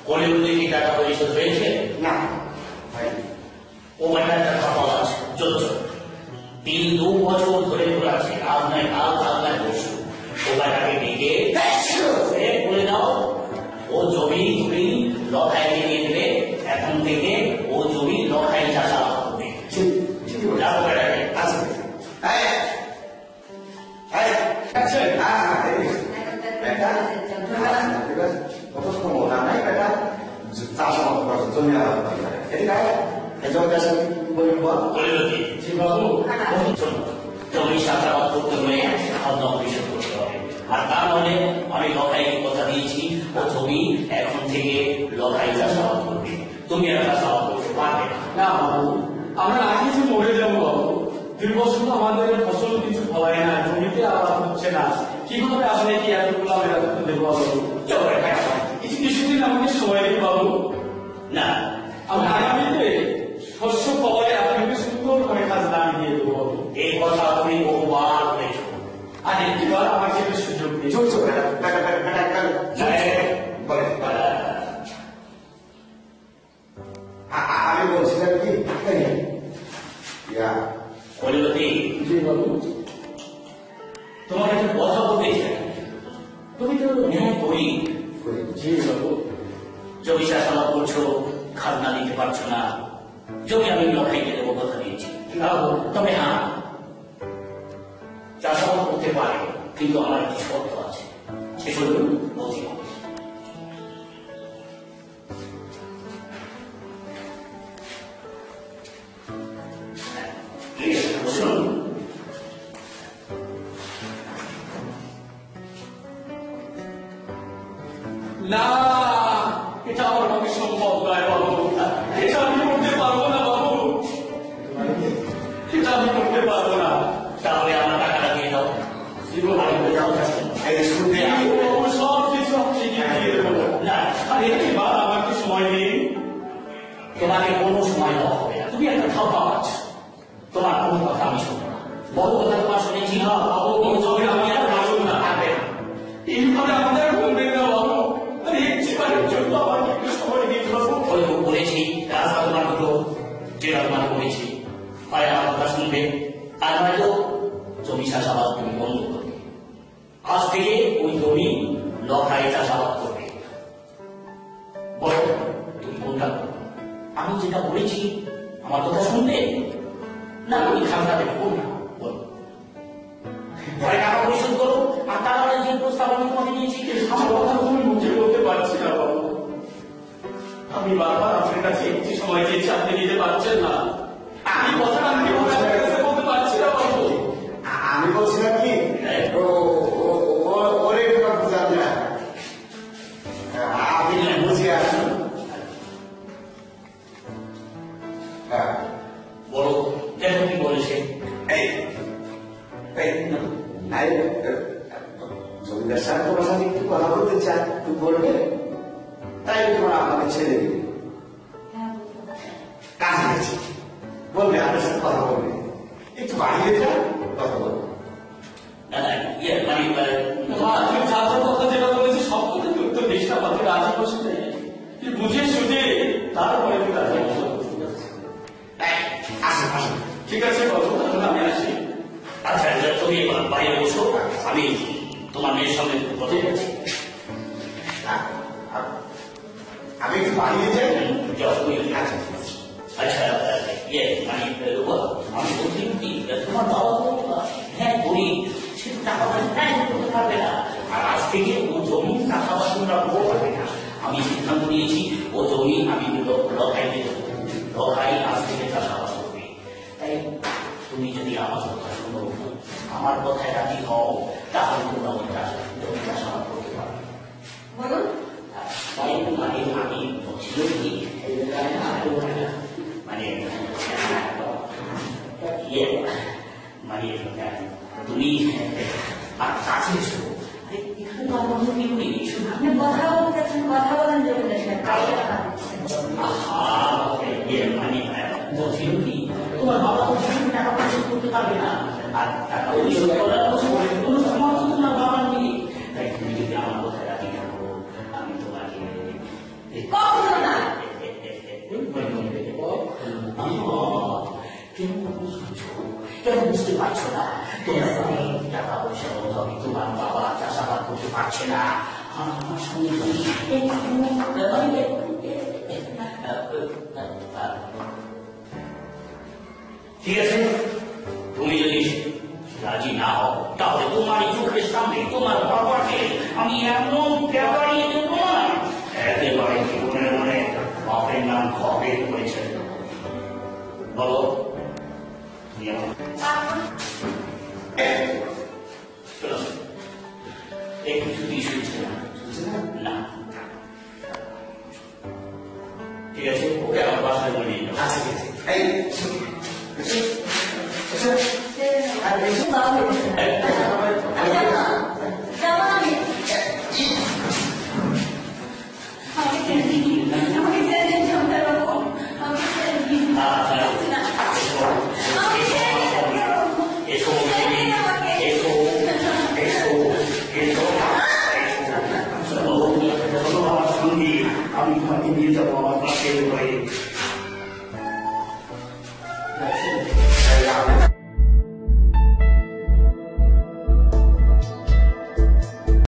কলিমুদ্দিন কি টাকা পরিশোধ হয়েছে? না ও একটা কথা আছে, চলছ 3-2 বছর ধরে ঘোরাচ্ছে, আজ নয় কাল, কাল নয় পরশু। ও টাকাকে ডেকে বলে দাও ও জমি তুমি লখায় দিয়ে দেবে, এখন থেকে ও জমি লখাই চাষাবাদ করবে। জমি চাষাবাদ করতে হলে খাদ্য পরিশোধ করতে হবে, আর তা নাহলে আমি লখাইকে কথা দিয়েছি ও জমি এখন থেকে লখাই চাষাবাদ করবে। তুমি আর চাষাবাদ করতে পারবে না বাবু, আমরা না কিছু মরে যাবো বাবু। 2 বছর তো আমাদের ফসল কিছু হয় না, জমিতে আবাদ হচ্ছে না, কিভাবে আসলে কি এতগুলো আমরা দেবো বাবু? কিছুদিন আমাকে সময় দিন বাবু। না, আমি আগামীতে শস্য পাওয়ায় আপনাকে সুন্দর করে খাজনা আমি দিয়ে দেবো বাবু। এই কথা তুমি বহুবার বলেছ, আর একটিবার আমাকে একটা সুযোগ দিন। আমি বলছিলাম কি কলিমতি, তোমার একটা কথা বলতে চাই, তুমি তো ন্যায় করি জমি চাষাবাদ করছো, খাজনা দিতে পারছো না, জমি আমি লখাইকে দেবো কথা দিয়েছি। তবে হ্যাঁ, চাষাবাদ করতে পারে, কিন্তু আমার একটি শর্ত আছে, সেগুলো বলছি। না, এটা আমার পক্ষে সম্ভব নয় বাবু, এটা আমি করতে পারবো না বাবু, এটা আমি করতে পারবো না। তাহলে আমার টাকাটা দিয়ে দাও, সব কিছু দিয়ে দেবো। না আর একটিবার আমাকে সময় দিন। তোমাকে কোনো সময় দেওয়া হবে না, তুমি একটা ঠকা আছো, তোমার কোনো কথা আমি শুনবো না। বড় কথা তোমার শুনেছি না বাবু, জমি আমি আর রাখবো না, থাকবে না। এইভাবে আমাদের বলবেন না বাবু, আমি একটিবারের জন্য আমাকে একটু সময় দিতে বাবু। ওই বলেছি রাস্তা তোমার দুটো, যেটা তোমার বলেছি, হয় আমার কথা শুনবে, আর হয়তো জমি চাষাবাদ তুমি বন্ধ করবে। আজ থেকে ওই জমি লখাই চাষাবাদ করবে। বলো তুমি কোনটা করবে? আমি যেটা বলেছি আমার কথা শুনবে, না ওই খাজনা দেবে কোনটা? বলো, হয় টাকা পরিশোধ করো, আর তাহলে যে প্রস্তাব আমি তোমাকে দিয়েছি আমার কথা তুমি মুখে বলতে পারছি না বাবু। আমি বারবার আপনার কাছে একটি সময় চেয়েছি, আপনি দিতে পারছেন না। এই কথাটা আমি আপনার কাছে বলতে পারছি না বাবু। আমি বলছিলাম কি ওরে বুঝান না, আপনি বুঝে আসুন। হ্যাঁ বলো, দেখো কি বলেছে। জমিদার সাহেব তোমার সাথে একটু কথা বলতে চান, একটু বলবে, তাই তোমার আমাকে ছেড়ে দিবে, কাজে গেছে বলবে, আপনার সাথে কথা বলবে, একটু বাড়িয়ে যান, কথা বলবে। ছাত্র কথা যেটা বলেছে সব কথা কি উত্তর দিস না, বাকি রাজি বসে তুই বুঝে সুঝে তারপরে তুই রাজি বসে। আসুন আসুন, ঠিক আছে বাবু, আমি আসি। আচ্ছা তুমি এবার বাইরে বসো, আমি তোমার মেয়ের সঙ্গে কথা বলছি। আমি একটু বাড়িয়ে যাই। আচ্ছা মানে আমি বলছি কি, তোমার বাবা তো হ্যাঁ গরিব, সে তো টাকা পয়সা করতে পারবে না, আর আজ থেকে ও জমি চাষাবাদ তোমরা করতে পারবে না। আমি সিদ্ধান্ত নিয়েছি ও জমি আমি লখাইতে দেবো, লখাই আজ থেকে চাষাবাদ করবে। তাই তুমি যদি আমার কথা শুনো, আমার কথায় রাজি হও, তাহলে তোমরা ওই জমি চাষাবাদ করতে পারবে। বলুন মানে আমি বলছিল কি মানে তুমি আর কাছে এসো, এখানে তো আমার মনে নেই, আপনি কথা বলতেছেন, কথা বলেন জমিদার সাহেব। মানে বলছিল কি তোমার বাবা তো টাকা পরিশোধ করতে পারবে না, আর টাকা পরিশোধ করার কোনো সামর্থ্য তোমার বাবার নেই। তাই তুমি যদি আমার কথা রাজি থাকো, আমি তোমার কেমন বুঝছো? কেন বুঝতে পারছো না? তোমরা অনেক টাকা পয়সা অভাবে তোমার বাবা চাষাবাদ করতে পারছে না। আমার সঙ্গে ঠিক আছে, তুমি যদি রাজি না হও তাহলে তোমার চোখের সামনে তোমার বাবাকে আমি এমন ব্যাপারিয়ে দেবো না, একেবারে জীবনের মনে বাপের নাম খবে করেছে। বলো তুমি আমার একটু ছুটি শুনছে না? ঠিক আছে, ওকে আমার বাসায় বলে নিয়ে যাও। আচ্ছা ঠিক আছে। এই আর বেশি বাবা বলছে না। যাবো না আমি। আমাকে ছেড়ে দিন। আমাকে ছেড়ে দিন, সন্তান বাবু। আমাকে ছেড়ে দিন। আমাকে ছেড়ে দিন। এসো এসো এসো এসো আমার সঙ্গে আমি তোমাকে নিয়ে যাবো আমার পাশের ঘরে।